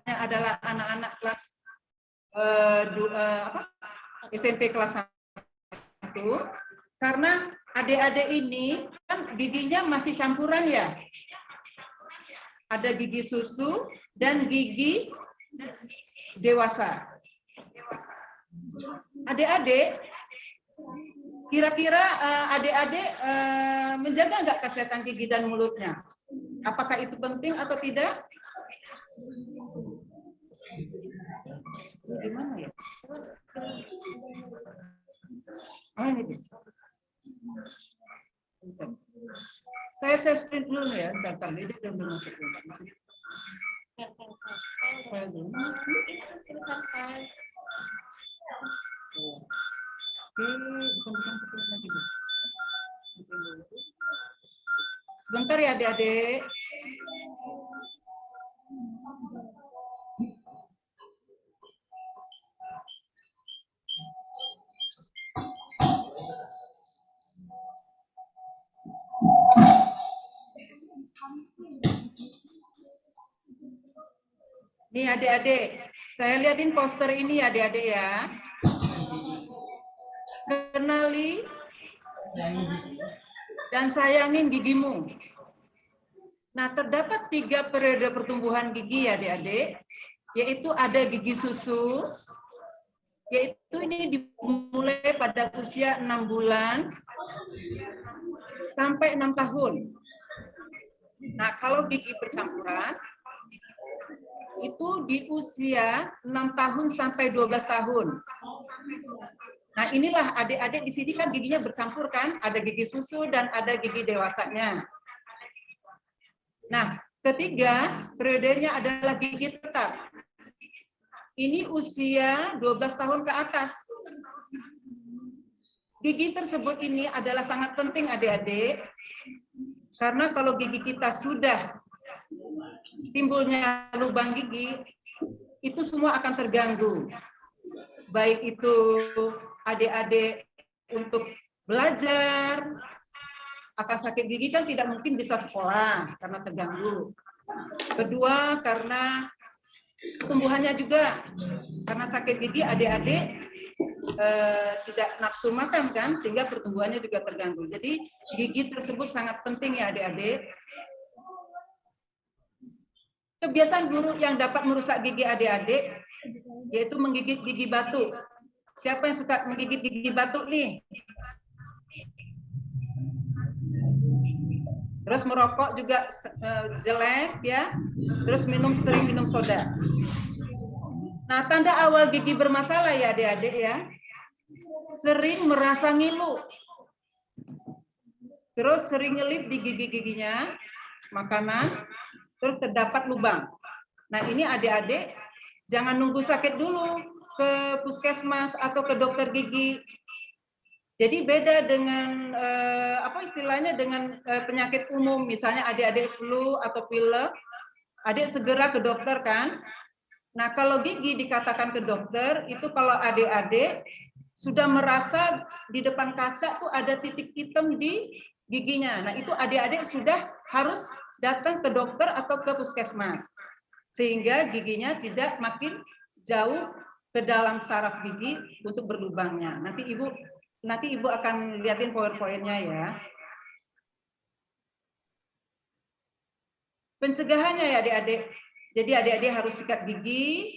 Adalah anak-anak kelas SMP kelas 1, karena adik-adik ini kan giginya masih campuran ya. Ada gigi susu dan gigi dewasa. Adik-adik, kira-kira adik-adik menjaga nggak kesehatan gigi dan mulutnya? Apakah itu penting atau tidak? Gimana ya? Oh, ini. Saya sprint dulu ya, bentar. Ini udah masuk. Sebentar ya adik-adik. Nih adik-adik, saya liatin poster ini ya adik-adik ya. Kenali dan sayangin gigimu. Nah, terdapat 3 periode pertumbuhan gigi ya adik-adik, yaitu ada gigi susu, yaitu ini dimulai pada usia 6 bulan sampai 6 tahun. Nah, kalau gigi bercampuran, itu di usia 6 tahun sampai 12 tahun. Nah, inilah adik-adik di sini kan giginya bercampur kan, ada gigi susu dan ada gigi dewasanya. Nah, ketiga periodenya adalah gigi tetap. Ini usia 12 tahun ke atas. Gigi tersebut ini adalah sangat penting adik-adik, karena kalau gigi kita sudah timbulnya lubang gigi, itu semua akan terganggu. Baik itu adik-adik untuk belajar, akan sakit gigi kan tidak mungkin bisa sekolah karena terganggu. Kedua, karena tumbuhannya juga, karena sakit gigi adik-adik tidak nafsu makan kan, sehingga pertumbuhannya juga terganggu. Jadi gigi tersebut sangat penting ya adik-adik. Kebiasaan buruk yang dapat merusak gigi adik-adik yaitu menggigit gigi batu. Siapa yang suka menggigit gigi batu nih? Terus merokok juga jelek ya. Terus sering minum soda. Nah, tanda awal gigi bermasalah ya adik-adik ya. Sering merasa ngilu. Terus sering nyelip di gigi-giginya, makanan, terus terdapat lubang. Nah, ini adik-adik jangan nunggu sakit dulu ke puskesmas atau ke dokter gigi. Jadi beda dengan istilahnya dengan penyakit umum, misalnya adik-adik flu atau pilek, adik segera ke dokter kan. Nah, kalau gigi dikatakan ke dokter, itu kalau adik-adik sudah merasa di depan kaca tuh ada titik hitam di giginya. Nah, itu adik-adik sudah harus datang ke dokter atau ke puskesmas. Sehingga giginya tidak makin jauh ke dalam saraf gigi untuk berlubangnya. Nanti Ibu akan lihatin poin-poinnya ya. Pencegahannya ya adik-adik. Jadi adik-adik harus sikat gigi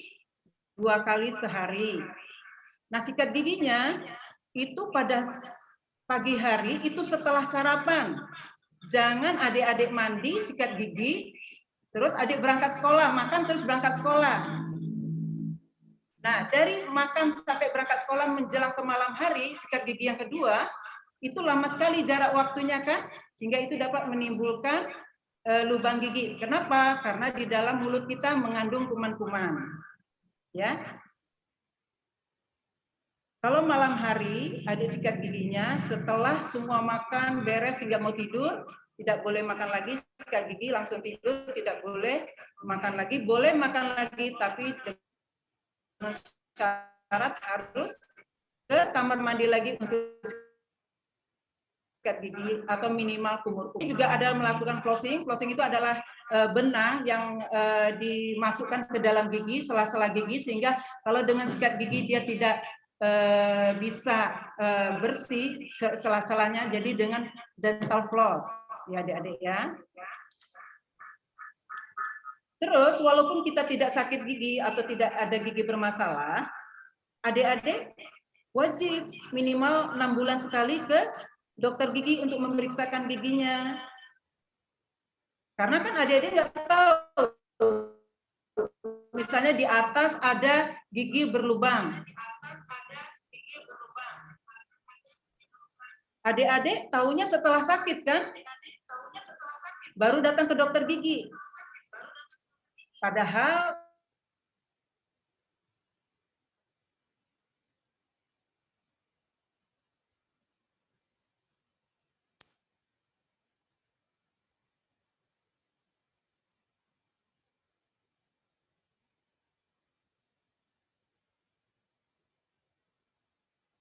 2 kali sehari. Nah, sikat giginya itu pada pagi hari itu setelah sarapan. Jangan adik-adik mandi, sikat gigi, terus adik berangkat sekolah, makan terus berangkat sekolah. Nah, dari makan sampai berangkat sekolah menjelang ke malam hari, sikat gigi yang kedua, itu lama sekali jarak waktunya kan, sehingga itu dapat menimbulkan lubang gigi. Kenapa? Karena di dalam mulut kita mengandung kuman-kuman. Ya. Kalau malam hari, adik sikat giginya setelah semua makan, beres, tinggal mau tidur, tidak boleh makan lagi, sikat gigi langsung tidur, tidak boleh makan lagi, boleh makan lagi tapi syarat harus ke kamar mandi lagi untuk sikat gigi atau minimal kumur-kumur. Juga ada melakukan flossing. Flossing itu adalah benang yang dimasukkan ke dalam gigi, sela-sela gigi, sehingga kalau dengan sikat gigi dia tidak bisa bersih sela-selanya, jadi dengan dental floss, ya adik-adik ya. Terus walaupun kita tidak sakit gigi atau tidak ada gigi bermasalah, adik-adik wajib minimal 6 bulan sekali ke dokter gigi untuk memeriksakan giginya. Karena kan adik-adik nggak tahu, misalnya di atas ada gigi berlubang. Adik-adik taunya setelah sakit kan? Baru datang ke dokter gigi. Padahal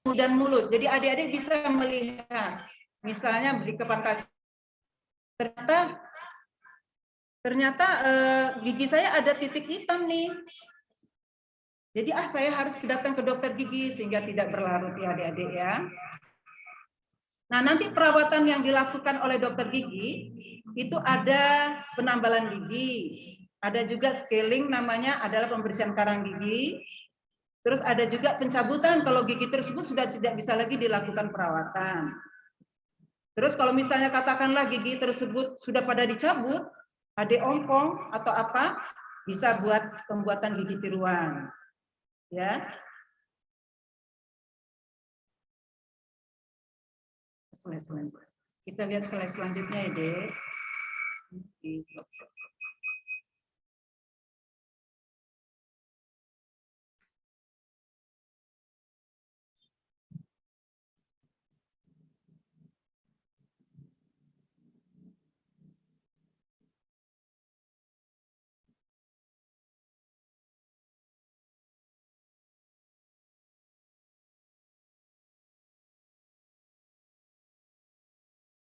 dan mulut. Jadi adik-adik bisa melihat, misalnya di depan kaca, ternyata gigi saya ada titik hitam nih. Jadi saya harus datang ke dokter gigi sehingga tidak berlarut ya adik-adik ya. Nah, nanti perawatan yang dilakukan oleh dokter gigi itu ada penambalan gigi, ada juga scaling, namanya adalah pembersihan karang gigi. Terus ada juga pencabutan kalau gigi tersebut sudah tidak bisa lagi dilakukan perawatan. Terus kalau misalnya katakanlah gigi tersebut sudah pada dicabut, ada ompong atau apa, bisa buat pembuatan gigi tiruan. Ya. Kita lihat slide selanjutnya ya, Dek.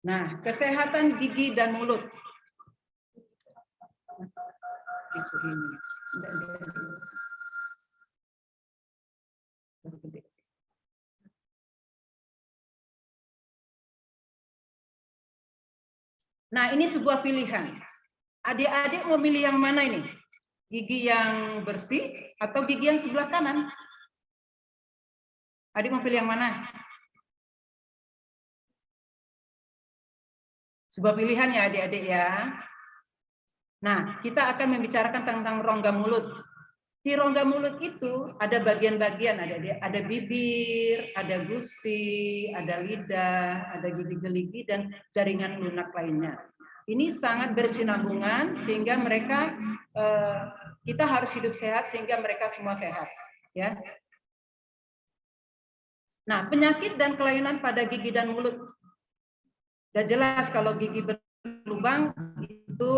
Nah, kesehatan gigi dan mulut. Nah, ini sebuah pilihan. Adik-adik mau milih yang mana ini? Gigi yang bersih atau gigi yang sebelah kanan? Adik mau pilih yang mana? Sebuah pilihan ya adik-adik ya. Nah, kita akan membicarakan tentang rongga mulut. Di rongga mulut itu ada bagian-bagian, ada bibir, ada gusi, ada lidah, ada gigi geligi, dan jaringan lunak lainnya. Ini sangat bersinambungan sehingga mereka, kita harus hidup sehat sehingga mereka semua sehat. Ya. Nah, penyakit dan kelainan pada gigi dan mulut. Sudah jelas kalau gigi berlubang itu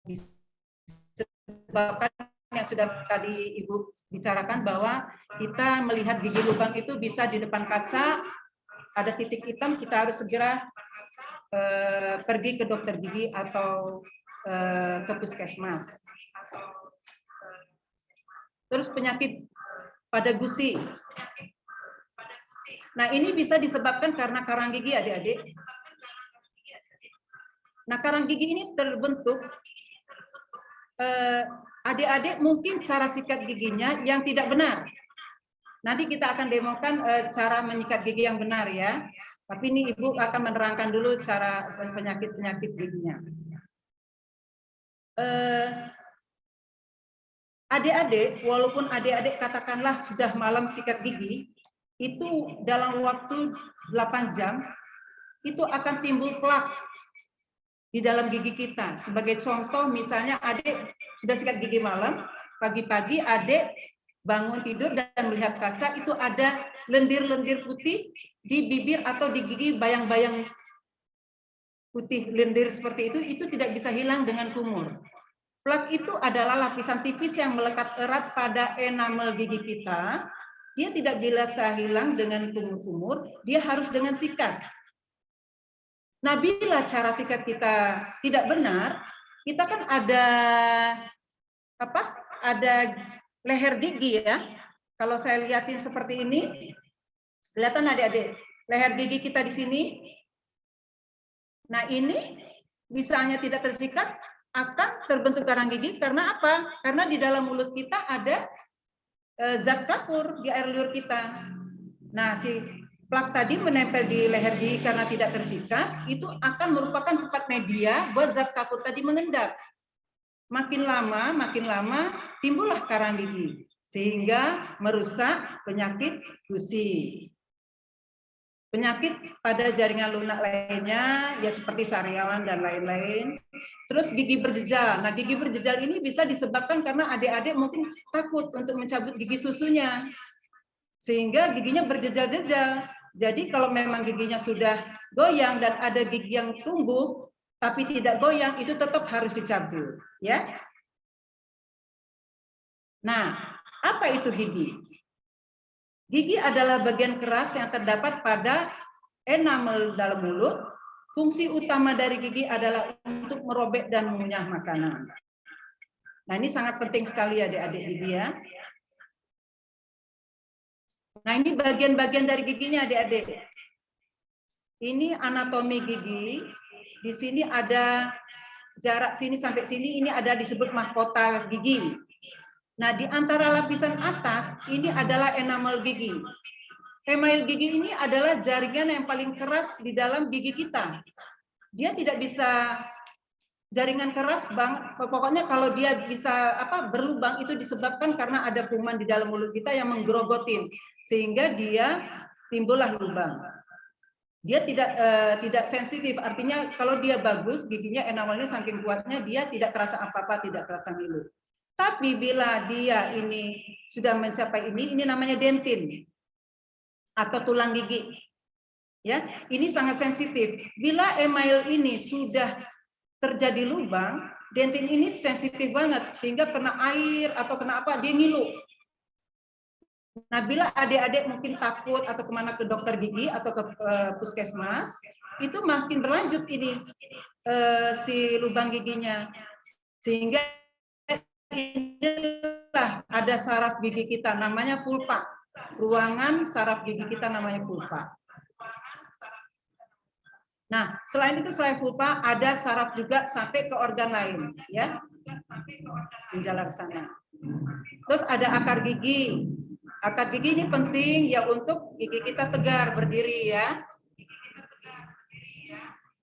disebabkan yang sudah tadi Ibu bicarakan bahwa kita melihat gigi lubang itu bisa di depan kaca, ada titik hitam, kita harus segera pergi ke dokter gigi atau ke puskesmas. Terus penyakit pada gusi. Nah, ini bisa disebabkan karena karang gigi adik-adik. Nah, karang gigi ini terbentuk, adik-adik mungkin cara sikat giginya yang tidak benar. Nanti kita akan demokan cara menyikat gigi yang benar ya. Tapi ini Ibu akan menerangkan dulu cara penyakit-penyakit giginya. Adik-adik, walaupun adik-adik katakanlah sudah malam sikat gigi, itu dalam waktu 8 jam, itu akan timbul plak di dalam gigi kita. Sebagai contoh, misalnya adik sudah sikat gigi malam, pagi-pagi adik bangun tidur dan melihat kaca, itu ada lendir-lendir putih di bibir atau di gigi, bayang-bayang putih lendir seperti itu tidak bisa hilang dengan kumur. Plak itu adalah lapisan tipis yang melekat erat pada enamel gigi kita. Dia tidak bisa hilang dengan kumur-kumur, dia harus dengan sikat. Nah, bila cara sikat kita tidak benar, kita kan ada apa? Ada leher gigi ya. Kalau saya lihatin seperti ini, kelihatan adik-adik, leher gigi kita di sini. Nah, ini misalnya tidak tersikat, akan terbentuk karang gigi karena apa? Karena di dalam mulut kita ada zat kapur di air liur kita. Nah, si plak tadi menempel di leher gigi karena tidak tersikat, itu akan merupakan tempat media buat zat kapur tadi mengendap. Makin lama timbullah karang gigi sehingga merusak penyakit gusi. Penyakit pada jaringan lunak lainnya ya seperti sariawan dan lain-lain. Terus gigi berjejal. Nah, gigi berjejal ini bisa disebabkan karena adik-adik mungkin takut untuk mencabut gigi susunya. Sehingga giginya berjejal-jejal. Jadi kalau memang giginya sudah goyang dan ada gigi yang tumbuh tapi tidak goyang, itu tetap harus dicabut, ya. Nah, apa itu gigi? Gigi adalah bagian keras yang terdapat pada enamel dalam mulut. Fungsi utama dari gigi adalah untuk merobek dan mengunyah makanan. Nah, ini sangat penting sekali adik-adik gigi ya. Nah, ini bagian-bagian dari giginya adik-adik. Ini anatomi gigi. Di sini ada jarak sini sampai sini, ini ada disebut mahkota gigi. Nah, di antara lapisan atas, ini adalah enamel gigi. Enamel gigi ini adalah jaringan yang paling keras di dalam gigi kita. Dia tidak bisa jaringan keras banget. Pokoknya kalau dia bisa berlubang itu disebabkan karena ada kuman di dalam mulut kita yang menggerogotin sehingga dia timbullah lubang. Dia tidak sensitif, artinya kalau dia bagus giginya enamelnya saking kuatnya dia tidak terasa apa-apa, tidak terasa ngilu. Tapi bila dia ini sudah mencapai ini namanya dentin atau tulang gigi. Ya, ini sangat sensitif. Bila email ini sudah terjadi lubang, dentin ini sensitif banget sehingga kena air atau kena apa dia ngilu. Nah, bila adik-adik mungkin takut atau kemana ke dokter gigi atau ke puskesmas, itu makin berlanjut ini si lubang giginya, sehingga inilah ada saraf gigi kita, namanya pulpa. Ruangan saraf gigi kita namanya pulpa. Nah, selain itu selain pulpa ada saraf juga sampai ke organ lain, ya, menjalar ke sana. Terus ada akar gigi. Akar gigi ini penting ya untuk gigi kita tegar berdiri ya.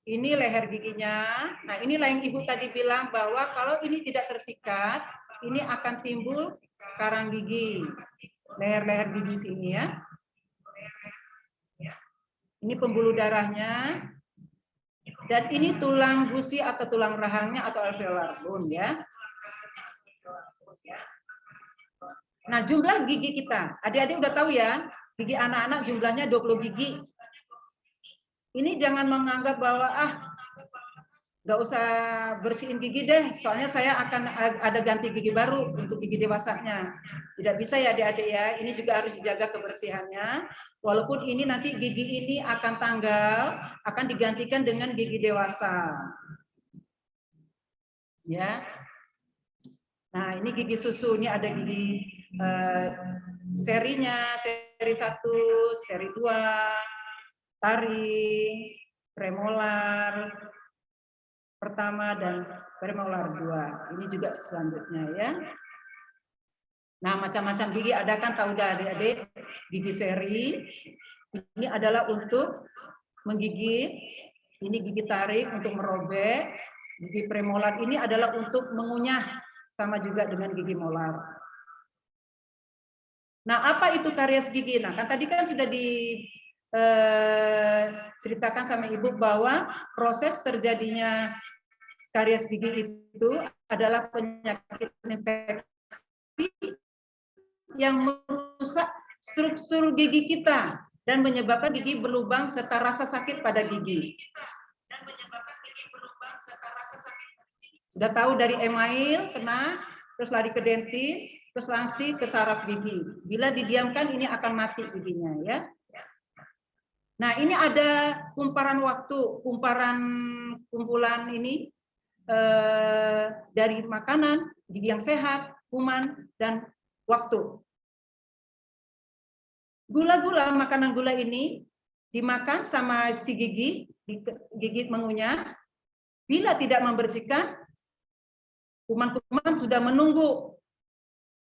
Ini leher giginya. Nah, inilah yang Ibu tadi bilang bahwa kalau ini tidak tersikat, ini akan timbul karang gigi. Leher-leher gigi sini ya. Ini pembuluh darahnya. Dan ini tulang gusi atau tulang rahangnya atau alveolar bone ya. Nah, jumlah gigi kita, adik-adik udah tahu ya, gigi anak-anak jumlahnya 20 gigi. Ini jangan menganggap bahwa nggak usah bersihin gigi deh, soalnya saya akan ada ganti gigi baru untuk gigi dewasanya. Tidak bisa ya adik-adik ya, ini juga harus dijaga kebersihannya. Walaupun ini nanti gigi ini akan tanggal, akan digantikan dengan gigi dewasa. Ya. Nah, ini gigi susu, ini ada gigi serinya, seri 1, seri 2, taring, premolar pertama dan premolar 2. Ini juga selanjutnya ya. Nah, macam-macam gigi ada kan, tahu dah adik-adik. Gigi seri ini adalah untuk menggigit, ini gigi taring untuk merobek, gigi premolar ini adalah untuk mengunyah, sama juga dengan gigi molar. Nah, apa itu karies gigi? Nah, kan tadi kan sudah diceritakan sama Ibu bahwa proses terjadinya karies gigi itu adalah penyakit infeksi yang merusak struktur gigi kita dan menyebabkan gigi berlubang serta rasa sakit pada gigi. Sudah tahu dari email kena, terus lari ke dentin, terus langsung ke saraf gigi. Bila didiamkan ini akan mati giginya ya. Nah, ini ada kumparan waktu, kumpulan ini dari makanan, gigi yang sehat, kuman, dan waktu. Gula-gula, makanan gula ini dimakan sama si gigi, gigit mengunyah. Bila tidak membersihkan, kuman-kuman sudah menunggu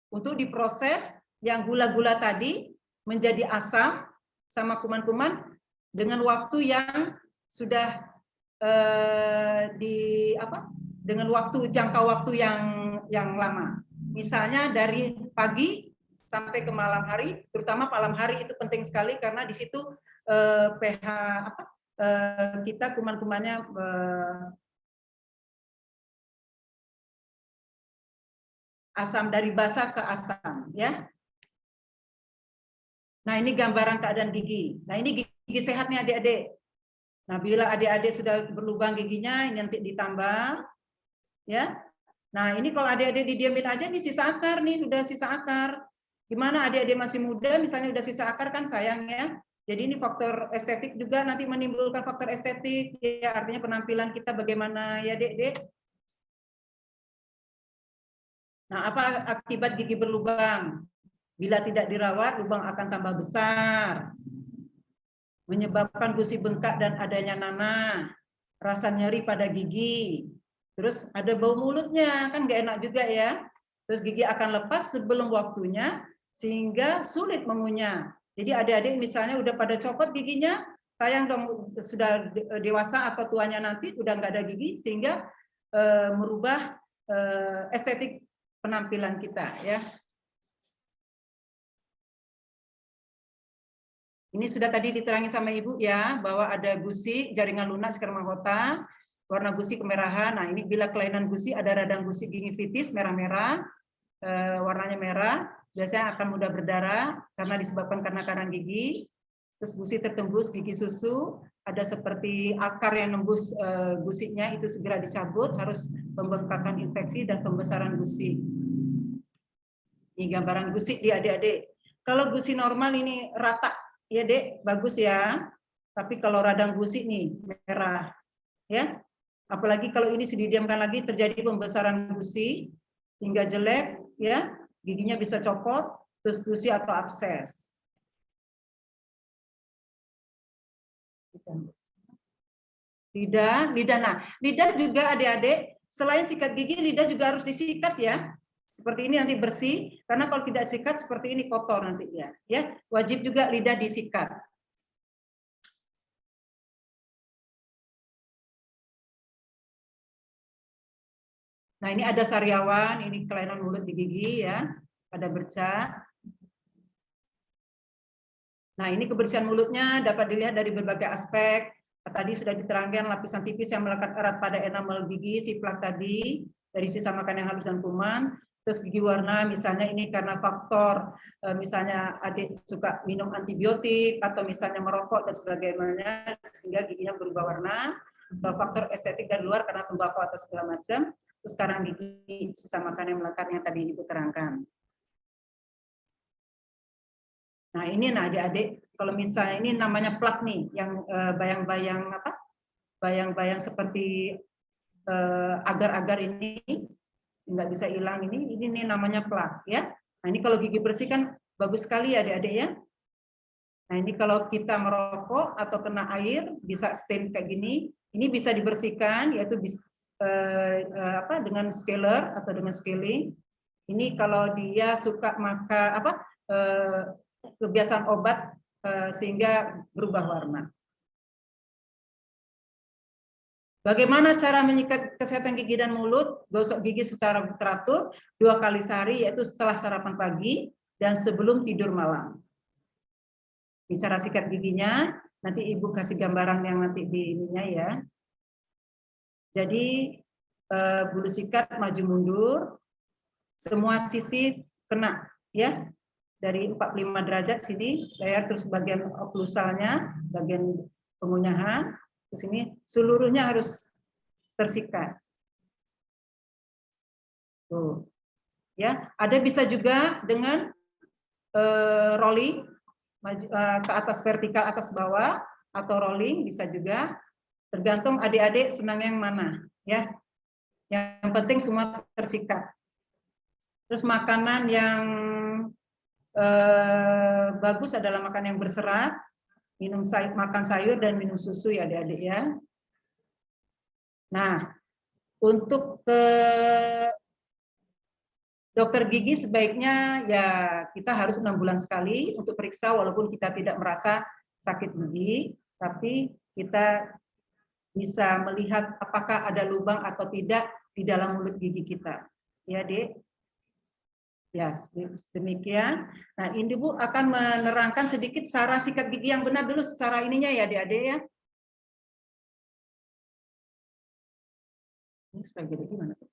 untuk diproses yang gula-gula tadi menjadi asam sama kuman-kuman dengan waktu yang sudah dengan jangka waktu yang lama. Misalnya dari pagi sampai ke malam hari, terutama malam hari itu penting sekali karena di situ pH kita kuman-kumannya asam, dari basa ke asam ya. Nah, ini gambaran keadaan gigi. Nah, ini gigi sehat nih adik-adik. Nah, bila adik-adik sudah berlubang giginya, ini nanti ditambal ya. Nah, ini kalau adik-adik didiamin aja nih sisa akar nih, udah sisa akar. Gimana adik-adik masih muda misalnya udah sisa akar kan sayang ya. Jadi ini faktor estetik juga nanti menimbulkan faktor estetik ya, artinya penampilan kita bagaimana ya, Dek. Nah, apa akibat gigi berlubang? Bila tidak dirawat, lubang akan tambah besar, menyebabkan gusi bengkak dan adanya nanah, rasa nyeri pada gigi, terus ada bau mulutnya, kan nggak enak juga ya. Terus gigi akan lepas sebelum waktunya, sehingga sulit mengunyah. Jadi adik-adik misalnya udah pada copot giginya, sayang dong sudah dewasa atau tuanya nanti udah nggak ada gigi, sehingga merubah estetik penampilan kita ya. Ini sudah tadi diterangi sama Ibu ya, bahwa ada gusi, jaringan lunak sekitar mahkota, warna gusi kemerahan. Nah, ini bila kelainan gusi, ada radang gusi gingivitis merah-merah, warnanya merah, biasanya akan mudah berdarah karena disebabkan karena karang gigi. Terus gusi tertembus gigi susu, ada seperti akar yang nembus gusinya, itu segera dicabut, harus pembengkakan infeksi dan pembesaran gusi. Ini gambaran gusi di adik-adik. Kalau gusi normal ini rata, ya Dek, bagus ya. Tapi kalau radang gusi nih merah, ya. Apalagi kalau ini didiamkan lagi terjadi pembesaran gusi hingga jelek, ya, giginya bisa copot, terus gusi atau abses. Lidah. Nah, lidah juga adik-adik, selain sikat gigi, lidah juga harus disikat ya. Seperti ini nanti bersih, karena kalau tidak sikat seperti ini kotor nanti ya. Wajib juga lidah disikat. Nah, ini ada sariawan, ini kelainan mulut di gigi ya, ada bercak. Nah, ini kebersihan mulutnya dapat dilihat dari berbagai aspek. Tadi sudah diterangkan lapisan tipis yang melekat erat pada enamel gigi, si plak tadi, dari sisa makan yang halus dan kuman. Terus gigi warna, misalnya ini karena faktor, misalnya adik suka minum antibiotik, atau misalnya merokok dan sebagainya, sehingga giginya berubah warna. Atau faktor estetik dari luar karena tembakau atau segala macam. Terus sekarang gigi, sisa makan yang melekat yang tadi Ibu terangkan. Nah ini, nah adik-adik, kalau misalnya ini namanya plak nih, yang bayang-bayang apa? Bayang-bayang seperti agar-agar ini nggak bisa hilang ini nih namanya plak ya. Nah ini kalau gigi bersih kan bagus sekali ya adik-adik ya. Nah ini kalau kita merokok atau kena air bisa stain kayak gini, ini bisa dibersihkan yaitu dengan scaler atau dengan scaling. Ini kalau dia suka kebiasaan obat sehingga berubah warna. Bagaimana cara menyikat kesehatan gigi dan mulut? Gosok gigi secara teratur 2 kali sehari, yaitu setelah sarapan pagi dan sebelum tidur malam. Bicara sikat giginya, nanti Ibu kasih gambaran yang nanti di ininya ya. Jadi bulu sikat maju mundur, semua sisi kena ya. Dari 45 derajat sini, layar terus bagian oklusalnya, bagian pengunyahan, ke sini seluruhnya harus tersikat. Tuh. Ya, ada bisa juga dengan rolling ke atas vertikal atas bawah atau rolling bisa juga, tergantung adik-adik senang yang mana ya. Yang penting semua tersikat. Terus makanan yang bagus adalah makan yang berserat, makan sayur dan minum susu ya adik-adik ya. Nah, untuk ke dokter gigi sebaiknya ya kita harus 6 bulan sekali untuk periksa, walaupun kita tidak merasa sakit gigi, tapi kita bisa melihat apakah ada lubang atau tidak di dalam mulut gigi kita. Ya, Dek. Ya, demikian. Nah, ini Bu akan menerangkan sedikit cara sikat gigi yang benar dulu secara ininya ya, Adik-adik ya. Ini supaya jadi gimana sih?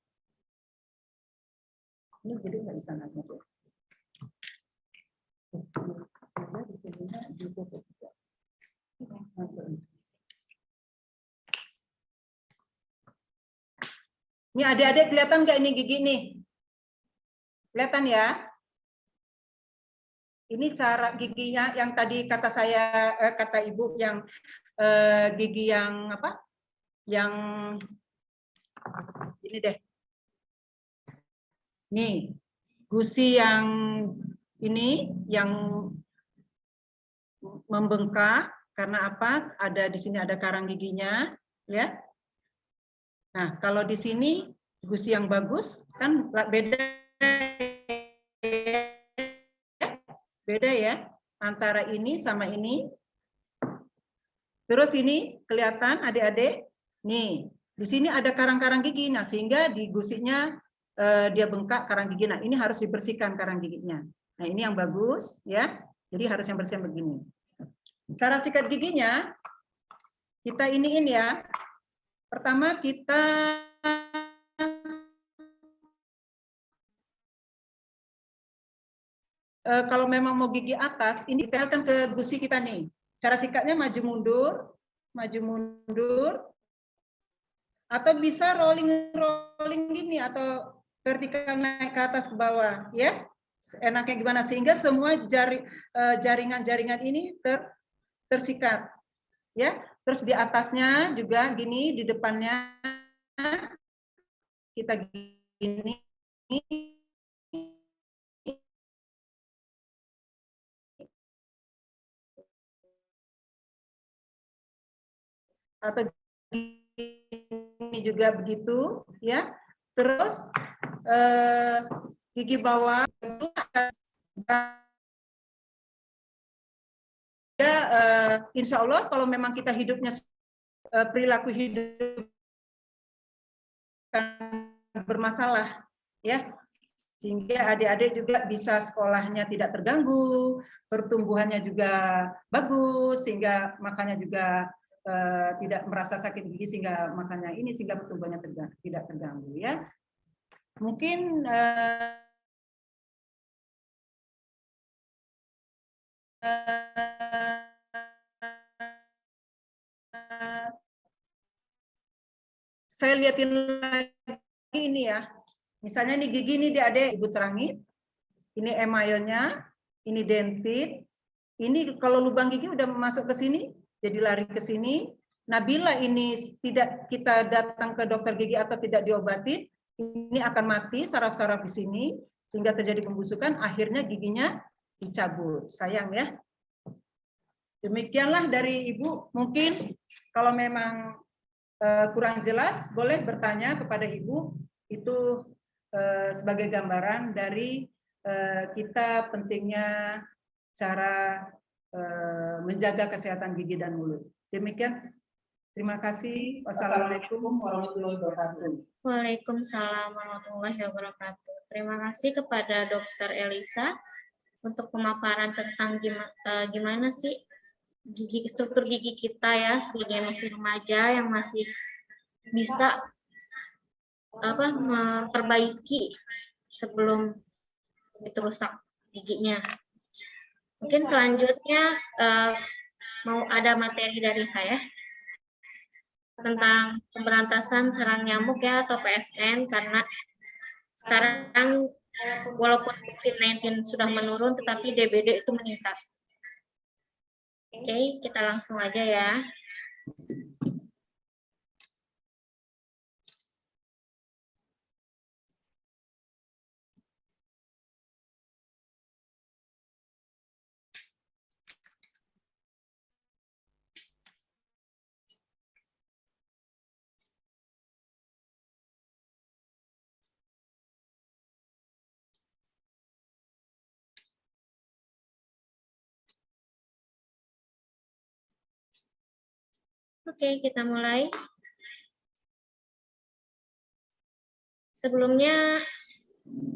Ini jadi nggak bisa nanya tuh. Ini adik-adik kelihatan nggak ini gigi nih? Kelihatan ya? Ini cara giginya yang tadi kata saya, kata Ibu yang gigi yang apa? Yang ini deh. Nih, gusi yang ini yang membengkak karena apa? Ada di sini ada karang giginya, ya. Nah, kalau di sini gusi yang bagus kan beda ya antara ini sama ini. Terus ini kelihatan adik-adik, nih di sini ada karang-karang gigi, nah sehingga di gusinya dia bengkak karang gigi. Nah ini harus dibersihkan karang giginya. Nah ini yang bagus ya, jadi harus yang bersih begini. Cara sikat giginya kita iniin ya. Pertama kita kalau memang mau gigi atas, ini ditempelkan ke gusi kita nih. Cara sikatnya maju mundur, atau bisa rolling gini atau vertikal naik ke atas ke bawah, ya. Enaknya gimana sehingga semua jaringan-jaringan ini tersikat, ya. Terus di atasnya juga gini, di depannya kita gini. Atau ini juga begitu ya. Terus gigi bawah itu ya, insya Allah kalau memang kita hidupnya perilaku hidup bermasalah ya, sehingga adik-adik juga bisa sekolahnya tidak terganggu, pertumbuhannya juga bagus, sehingga makanya juga tidak merasa sakit gigi, sehingga makanya ini sehingga pertumbuhannya tidak terganggu ya. Mungkin saya liatin lagi ini ya. Misalnya ini gigi ini adik Ibu terangin. Ini emailnya, ini dentit. Ini kalau lubang gigi udah masuk ke sini, jadi lari ke sini. Nah, bila ini tidak kita datang ke dokter gigi atau tidak diobatin, ini akan mati saraf-saraf di sini sehingga terjadi pembusukan, akhirnya giginya dicabut. Sayang ya. Demikianlah dari Ibu. Mungkin kalau memang kurang jelas, boleh bertanya kepada Ibu. Itu sebagai gambaran dari kita pentingnya cara menjaga kesehatan gigi dan mulut. Demikian, terima kasih. Wassalamualaikum warahmatullahi wabarakatuh. Waalaikumsalam warahmatullahi wabarakatuh. Terima kasih kepada Dr. Elisa untuk pemaparan tentang gimana sih struktur gigi kita ya sebagai masih remaja yang masih bisa memperbaiki sebelum itu rusak giginya. Mungkin selanjutnya mau ada materi dari saya tentang pemberantasan serang nyamuk ya atau PSN, karena sekarang walaupun COVID-19 sudah menurun, tetapi DBD itu meningkat. Oke, kita langsung aja ya. Oke, kita mulai. Sebelumnya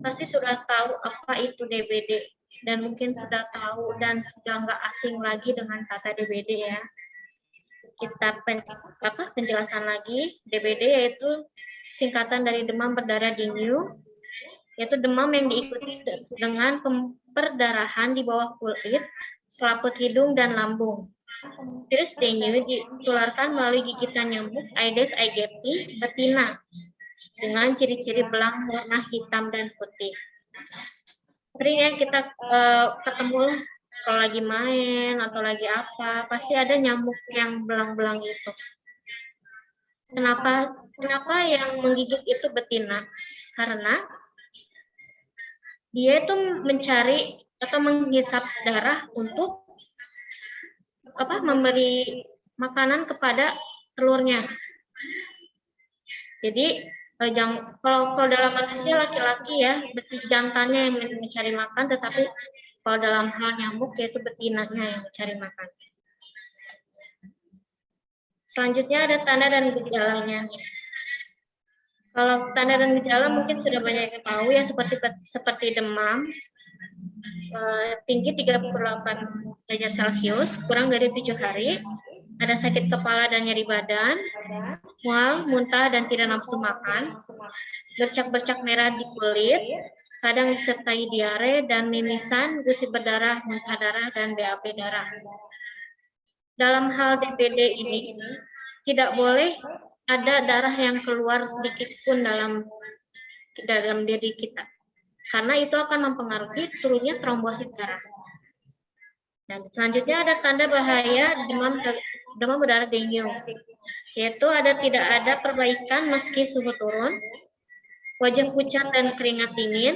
pasti sudah tahu apa itu DBD dan mungkin sudah tahu dan sudah nggak asing lagi dengan kata DBD ya. Kita penjelasan lagi. DBD yaitu singkatan dari demam berdarah dengue, yaitu demam yang diikuti dengan perdarahan di bawah kulit, selaput hidung dan lambung. Virus dengue ditularkan melalui gigitan nyamuk Aedes aegypti betina dengan ciri-ciri belang warna hitam dan putih. Sering ya kita ketemu kalau lagi main atau lagi apa, pasti ada nyamuk yang belang-belang itu. Kenapa yang menggigit itu betina? Karena dia itu mencari atau menghisap darah untuk memberi makanan kepada telurnya. Jadi kalau dalam manusia laki-laki ya jantannya yang mencari makan, tetapi kalau dalam hal nyamuk yaitu betinanya yang mencari makan. Selanjutnya ada tanda dan gejalanya. Kalau tanda dan gejala mungkin sudah banyak yang tahu ya, seperti demam tinggi 38 derajat Celcius kurang dari 7 hari, ada sakit kepala dan nyeri badan, mual, muntah dan tidak nafsu makan, bercak-bercak merah di kulit, kadang disertai diare dan mimisan, gusi berdarah, muntah darah, dan BAB darah. Dalam hal DBD ini, tidak boleh ada darah yang keluar sedikit pun dalam diri kita, karena itu akan mempengaruhi turunnya trombosit darah. Dan selanjutnya ada tanda bahaya demam berdarah dengue, yaitu tidak ada perbaikan meski suhu turun, wajah pucat dan keringat dingin,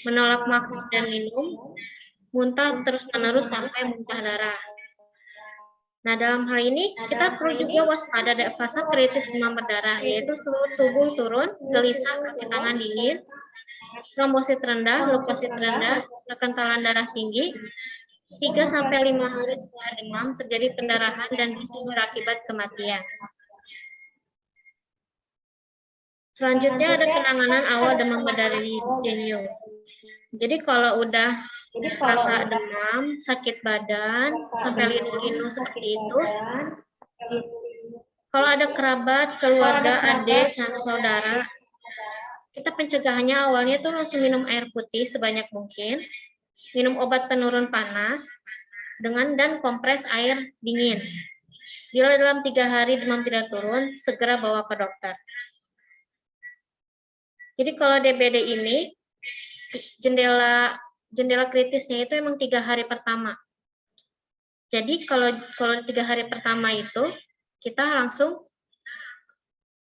menolak makan dan minum, muntah terus-menerus sampai muntah darah. Nah, dalam hal ini kita perlu juga waspada pada fase kritis demam berdarah, yaitu suhu tubuh turun, gelisah, kaki tangan dingin, trombosit rendah, leukosit rendah, kekentalan darah tinggi, 3-5 hari setelah demam terjadi pendarahan dan bisa berakibat kematian. Selanjutnya ada penanganan awal demam berdarah dengue. Jadi kalau udah rasa demam, sakit badan, sampai linu-linu seperti itu, kalau ada kerabat, keluarga, adik, saudara, kita pencegahannya awalnya tuh langsung minum air putih sebanyak mungkin, minum obat penurun panas, dan kompres air dingin. Bila dalam 3 hari demam tidak turun, segera bawa ke dokter. Jadi kalau DBD ini, jendela kritisnya itu emang 3 hari pertama. Jadi kalau 3 hari pertama itu, kita langsung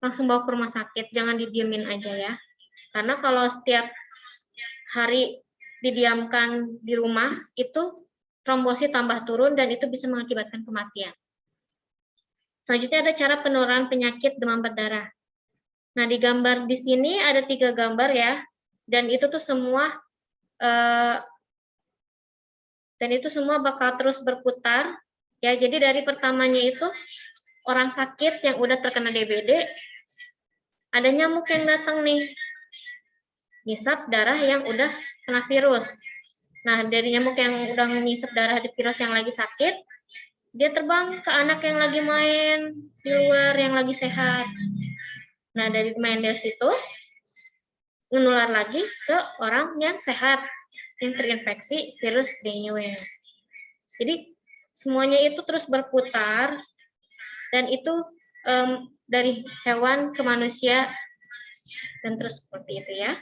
bawa ke rumah sakit, jangan didiemin aja ya. Karena kalau setiap hari didiamkan di rumah, itu trombosit tambah turun dan itu bisa mengakibatkan kematian. Selanjutnya ada cara penularan penyakit demam berdarah. Nah, di gambar di sini ada 3 gambar ya, dan itu tuh semua bakal terus berputar. Ya, jadi dari pertamanya itu orang sakit yang udah terkena DBD, ada nyamuk yang datang nih, ngisap darah yang udah kena virus. Nah, dari nyamuk yang udah ngisap darah di virus yang lagi sakit, dia terbang ke anak yang lagi main di luar, yang lagi sehat. Nah, dari situ, menular lagi ke orang yang sehat, yang terinfeksi virus dengue. Jadi, semuanya itu terus berputar, dan itu dari hewan ke manusia, dan terus seperti itu ya.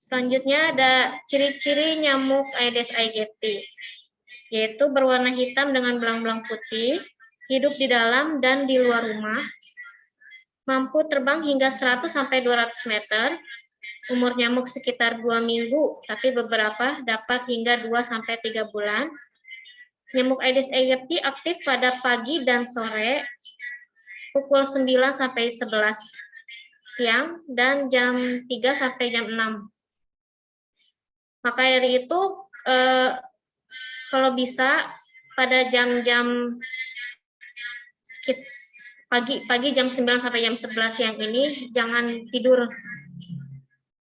Selanjutnya ada ciri-ciri nyamuk Aedes aegypti, yaitu berwarna hitam dengan belang-belang putih, hidup di dalam dan di luar rumah, mampu terbang hingga 100 sampai 200 meter, umur nyamuk sekitar 2 minggu, tapi beberapa dapat hingga 2 sampai 3 bulan. Nyamuk Aedes aegypti aktif pada pagi dan sore, pukul 9 sampai 11 siang dan jam 3 sampai jam 6. Maka dari itu kalau bisa pada jam-jam pagi jam 9 sampai jam 11 siang ini jangan tidur.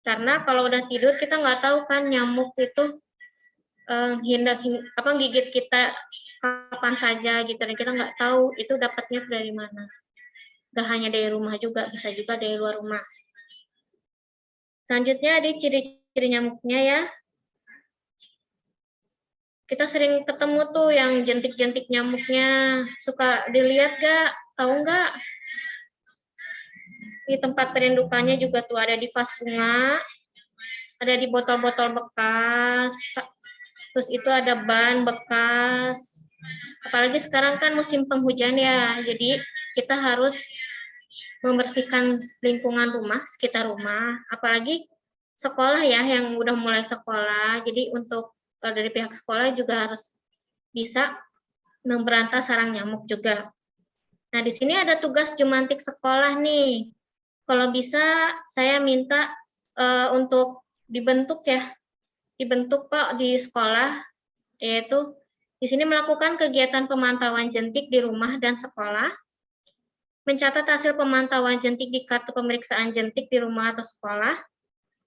Karena kalau udah tidur kita nggak tahu kan nyamuk itu gigit kita kapan saja gitu, dan kita nggak tahu itu dapatnya dari mana. Gak hanya dari rumah juga, bisa juga dari luar rumah. Selanjutnya ada ciri-ciri nyamuknya ya. Kita sering ketemu tuh yang jentik-jentik nyamuknya, suka dilihat gak? Tahu nggak? Di tempat perindukannya juga tuh ada di vas bunga, ada di botol-botol bekas, terus itu ada ban bekas. Apalagi sekarang kan musim penghujan ya, jadi kita harus membersihkan lingkungan rumah, sekitar rumah, apalagi sekolah ya yang udah mulai sekolah. Jadi untuk dari pihak sekolah juga harus bisa memberantas sarang nyamuk juga. Nah, di sini ada tugas jumantik sekolah nih. Kalau bisa saya minta untuk dibentuk Pak di sekolah, yaitu di sini melakukan kegiatan pemantauan jentik di rumah dan sekolah, mencatat hasil pemantauan jentik di kartu pemeriksaan jentik di rumah atau sekolah,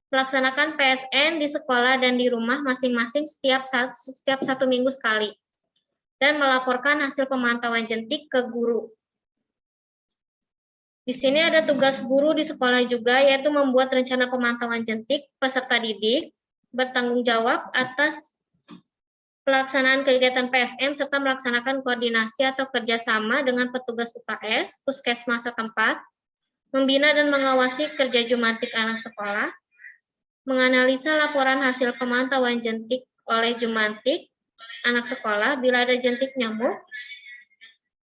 melaksanakan PSN di sekolah dan di rumah masing-masing setiap 1 minggu sekali, dan melaporkan hasil pemantauan jentik ke guru. Di sini ada tugas guru di sekolah juga, yaitu membuat rencana pemantauan jentik peserta didik, bertanggung jawab atas pelaksanaan kegiatan PSN, serta melaksanakan koordinasi atau kerjasama dengan petugas UKS, puskesmas setempat, membina dan mengawasi kerja jumantik anak sekolah, menganalisa laporan hasil pemantauan jentik oleh jumantik anak sekolah. Bila ada jentik nyamuk,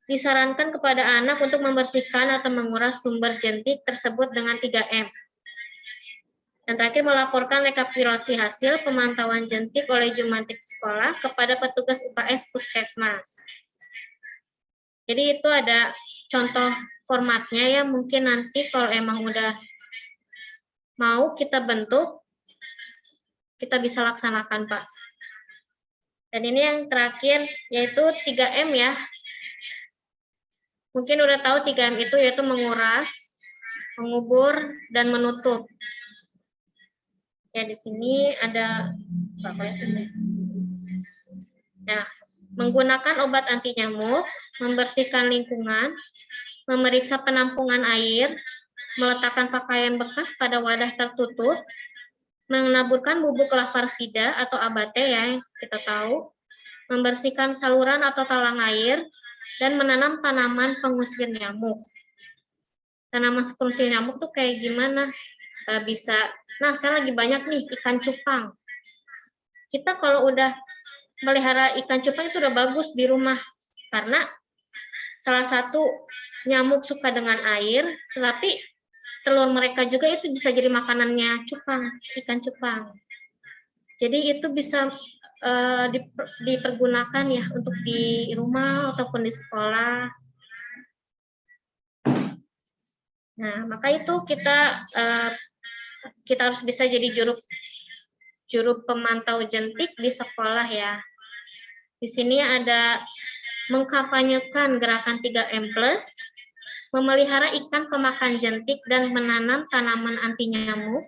disarankan kepada anak untuk membersihkan atau menguras sumber jentik tersebut dengan 3M. Dan terakhir, melaporkan rekapitulasi hasil pemantauan jentik oleh jumantik sekolah kepada petugas UKS puskesmas. Jadi itu ada contoh formatnya ya, mungkin nanti kalau emang udah mau kita bentuk, kita bisa laksanakan, Pak. Dan ini yang terakhir, yaitu 3M ya. Mungkin udah tahu 3M itu yaitu menguras, mengubur, dan menutup. Ya, di sini ada nah, menggunakan obat anti nyamuk, membersihkan lingkungan, memeriksa penampungan air, meletakkan pakaian bekas pada wadah tertutup, menaburkan bubuk larvasida atau abate ya, kita tahu, membersihkan saluran atau talang air, dan menanam tanaman pengusir nyamuk. Tanaman pengusir nyamuk tuh kayak gimana? Bisa, nah sekarang lagi banyak nih ikan cupang. Kita kalau udah melihara ikan cupang itu udah bagus di rumah, karena salah satu nyamuk suka dengan air, tetapi telur mereka juga itu bisa jadi makanannya cupang, ikan cupang. Jadi itu bisa dipergunakan ya untuk di rumah ataupun di sekolah. Nah, maka itu kita harus bisa jadi juru pemantau jentik di sekolah ya. Di sini ada mengkampanyekan gerakan 3M+, memelihara ikan pemakan jentik dan menanam tanaman anti nyamuk,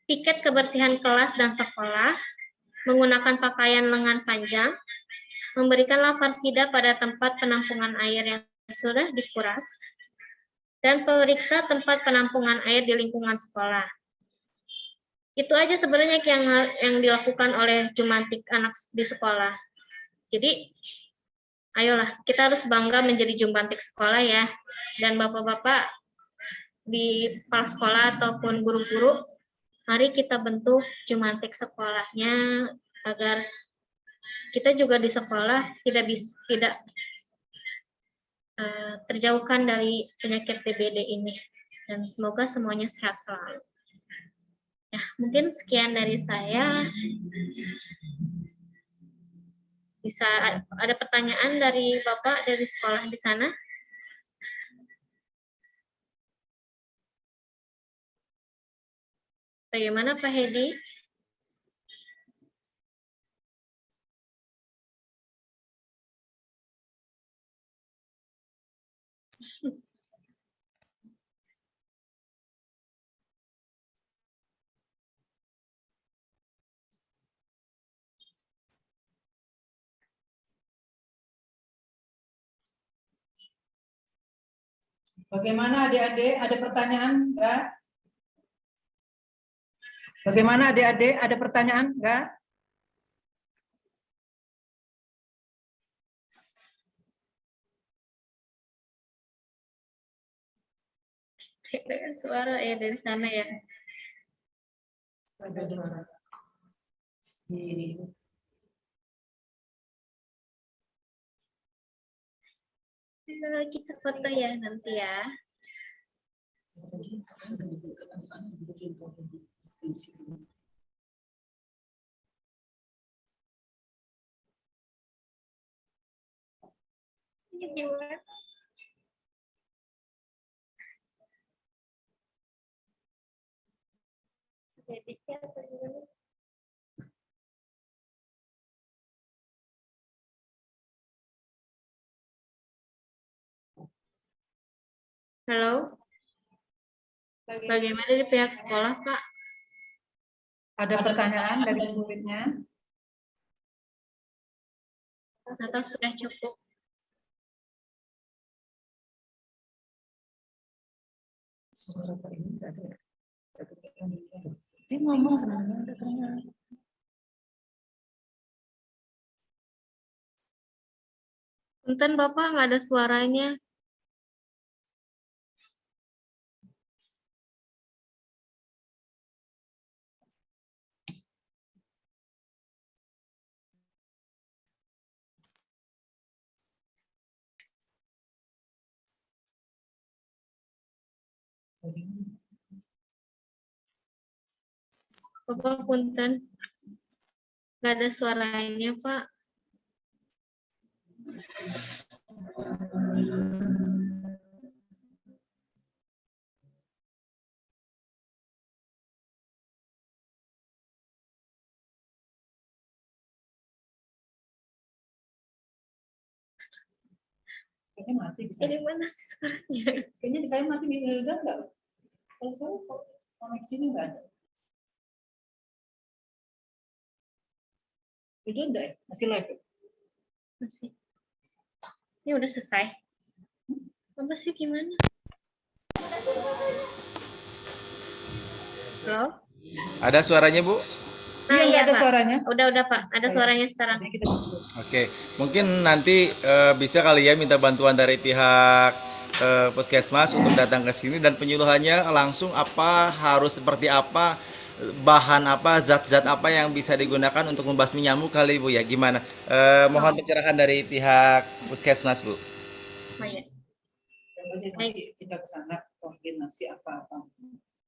piket kebersihan kelas dan sekolah, menggunakan pakaian lengan panjang, memberikan larvasida pada tempat penampungan air yang sudah dikuras, dan periksa tempat penampungan air di lingkungan sekolah. Itu aja sebenarnya yang dilakukan oleh jumantik anak di sekolah. Jadi, ayolah, kita harus bangga menjadi jumantik sekolah ya. Dan bapak-bapak di kepala sekolah ataupun guru-guru mari kita bentuk jumantik sekolahnya agar kita juga di sekolah tidak terjauhkan dari penyakit TBD ini, dan semoga semuanya sehat selalu. Nah, mungkin sekian dari saya. Bisa ada pertanyaan dari Bapak dari sekolah di sana? Bagaimana Pak Hedi? Bagaimana adik-adik? Ada pertanyaan enggak? Bagaimana adik-adik? Ada pertanyaan enggak? Dengar suara ya dari sana ya. Ada suara. Ini. Kita foto ya nanti ya. Ini gimana? Halo, bagaimana di pihak sekolah, Pak? Ada pertanyaan dari muridnya? Atau sudah cukup? Dia ngomong. Punten Bapak, nggak ada suaranya. Bapak punten, nggak ada suaranya Pak. Kayaknya mati bisa. Ini mana sih suaranya? Kayaknya di saya mati udah enggak? Kalau saya kok koneksinya enggak ada. Itu enggak ya? Masih live ya? Masih. Ini udah selesai. Apa sih gimana? Halo? Ada suaranya, Bu? Iya, enggak ada Pak. suaranya. Udah Pak, ada suaranya sekarang. Jadi kita Oke, mungkin nanti bisa kali ya minta bantuan dari pihak Puskesmas untuk datang ke sini dan penyuluhannya langsung harus seperti apa, bahan apa, zat-zat apa yang bisa digunakan untuk membasmi nyamuk kali Bu ya. Gimana? Mohon pencerahan dari pihak Puskesmas, Bu. Oh, iya. nanti kita ke sana koordinasi apa-apa.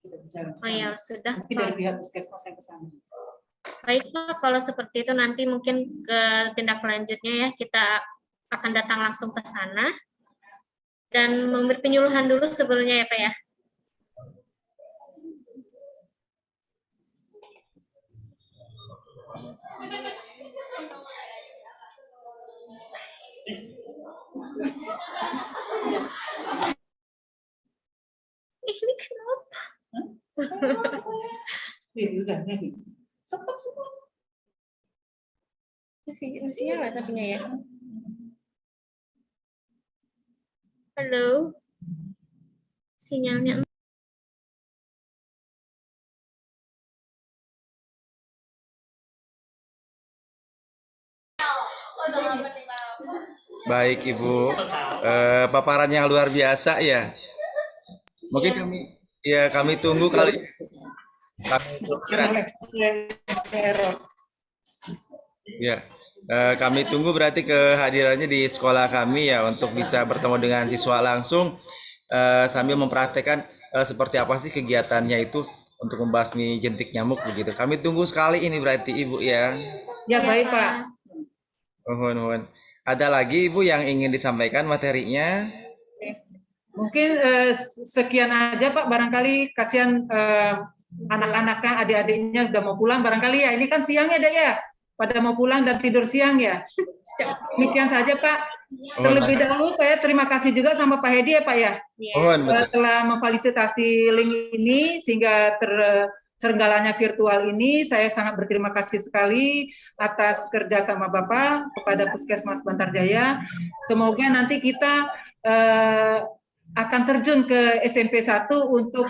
Kita bicara ke Oh ya, sana. sudah Mungkin dari Pak. pihak Puskesmas yang ke sana. Baik Pak, kalau seperti itu nanti mungkin ke tindak lanjutnya ya, kita akan datang langsung ke sana dan memberi penyuluhan dulu sebelumnya ya Pak ya. Ini kenapa? Udah, nih. Stop semua. Masih nyala tapinya ya. Halo. Sinyalnya. Baik Ibu, paparan yang luar biasa ya. Mungkin kami tunggu kali. Kami Error. Ya, kami tunggu berarti kehadirannya di sekolah kami ya untuk bisa bertemu dengan siswa langsung sambil mempraktekkan seperti apa sih kegiatannya itu untuk membasmi jentik nyamuk begitu. Kami tunggu sekali ini berarti Ibu ya. Ya, Iya, baik, Pak. Pak. Mohon. Ada lagi Ibu yang ingin disampaikan materinya? Mungkin sekian aja Pak, barangkali kasihan anak-anaknya, adik-adiknya udah mau pulang barangkali ya. Ini kan siang ya, Dek ya. Pada mau pulang dan tidur siang ya. Demikian saja Pak. Terlebih dahulu saya terima kasih juga sama Pak Hedi ya Pak ya. Iya. Mohon betul. Telah memfasilitasi link ini sehingga terselenggaranya virtual ini. Saya sangat berterima kasih sekali atas kerja sama Bapak kepada Puskesmas Bantar Jaya. Semoga nanti kita akan terjun ke SMP 1 untuk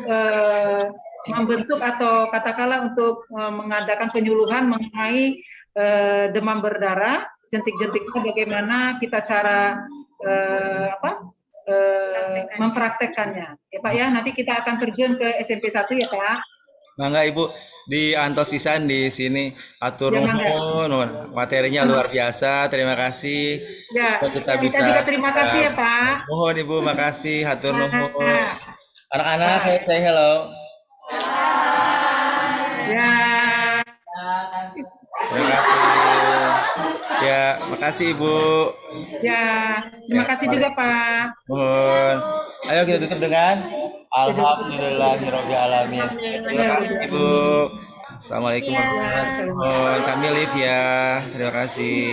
membentuk atau katakanlah untuk mengadakan penyuluhan mengenai demam berdarah, jentik-jentiknya bagaimana kita cara mempraktekkannya. Ya Pak ya, nanti kita akan terjun ke SMP 1 ya Pak. Mangga Ibu diantos pisan di sini atur Ya, mangga. nuhun. Materinya luar biasa. Terima kasih. Ya, Semoga kita bisa juga terima kasih ya Pak. Mohon Ibu, makasih. Hatur nuhun. Nah, Anak-anak, say hello. ya. Terima kasih. Ya, makasih Ibu. Ya, terima kasih juga Pak. Mohon. Ayo kita tutup dengan Alhamdulillahirobbilalamin. Terima kasih Ibu. Assalamualaikum Ya. warahmatullahi wabarakatuh. Kami live ya. Terima kasih.